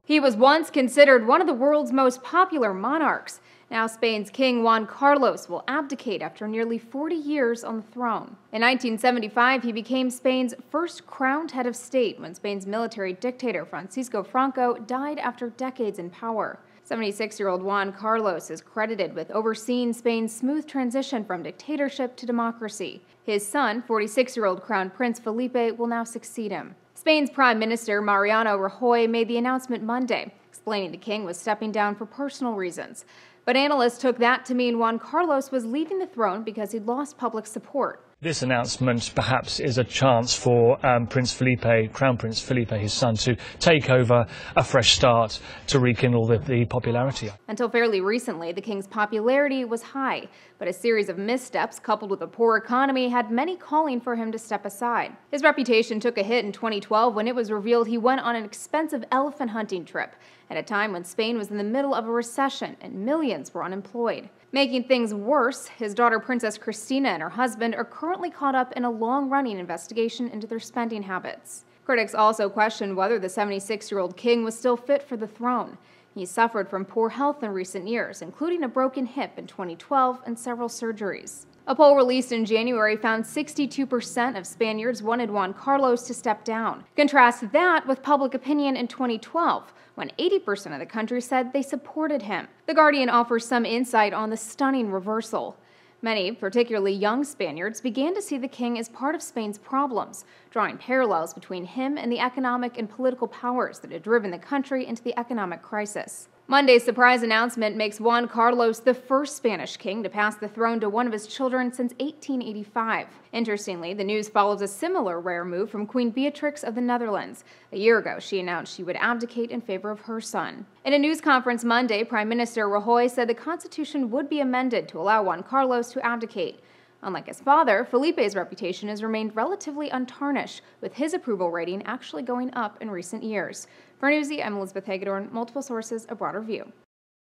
He was once considered one of the world's most popular monarchs. Now Spain's King Juan Carlos will abdicate after nearly 40 years on the throne. In 1975, he became Spain's first crowned head of state when Spain's military dictator Francisco Franco died after decades in power. 76-year-old Juan Carlos is credited with overseeing Spain's smooth transition from dictatorship to democracy. His son, 46-year-old Crown Prince Felipe, will now succeed him. Spain's Prime Minister Mariano Rajoy made the announcement Monday, explaining the king was stepping down for personal reasons. But analysts took that to mean Juan Carlos was leaving the throne because he'd lost public support. This announcement perhaps is a chance for Crown Prince Felipe, his son, to take over a fresh start, to rekindle the popularity. Until fairly recently, the king's popularity was high, but a series of missteps coupled with a poor economy had many calling for him to step aside. His reputation took a hit in 2012 when it was revealed he went on an expensive elephant hunting trip at a time when Spain was in the middle of a recession and millions were unemployed. Making things worse, his daughter Princess Cristina and her husband are currently caught up in a long-running investigation into their spending habits. Critics also question whether the 76-year-old king was still fit for the throne. He suffered from poor health in recent years, including a broken hip in 2012 and several surgeries. A poll released in January found 62% of Spaniards wanted Juan Carlos to step down. Contrast that with public opinion in 2012, when 80% of the country said they supported him. The Guardian offers some insight on the stunning reversal. Many, particularly young Spaniards, began to see the king as part of Spain's problems, drawing parallels between him and the economic and political powers that had driven the country into the economic crisis. Monday's surprise announcement makes Juan Carlos the first Spanish king to pass the throne to one of his children since 1885. Interestingly, the news follows a similar rare move from Queen Beatrix of the Netherlands. A year ago, she announced she would abdicate in favor of her son. In a news conference Monday, Prime Minister Rajoy said the constitution would be amended to allow Juan Carlos to abdicate. Unlike his father, Felipe's reputation has remained relatively untarnished, with his approval rating actually going up in recent years. For Newsy, I'm Elizabeth Hagedorn, multiple sources, a broader view.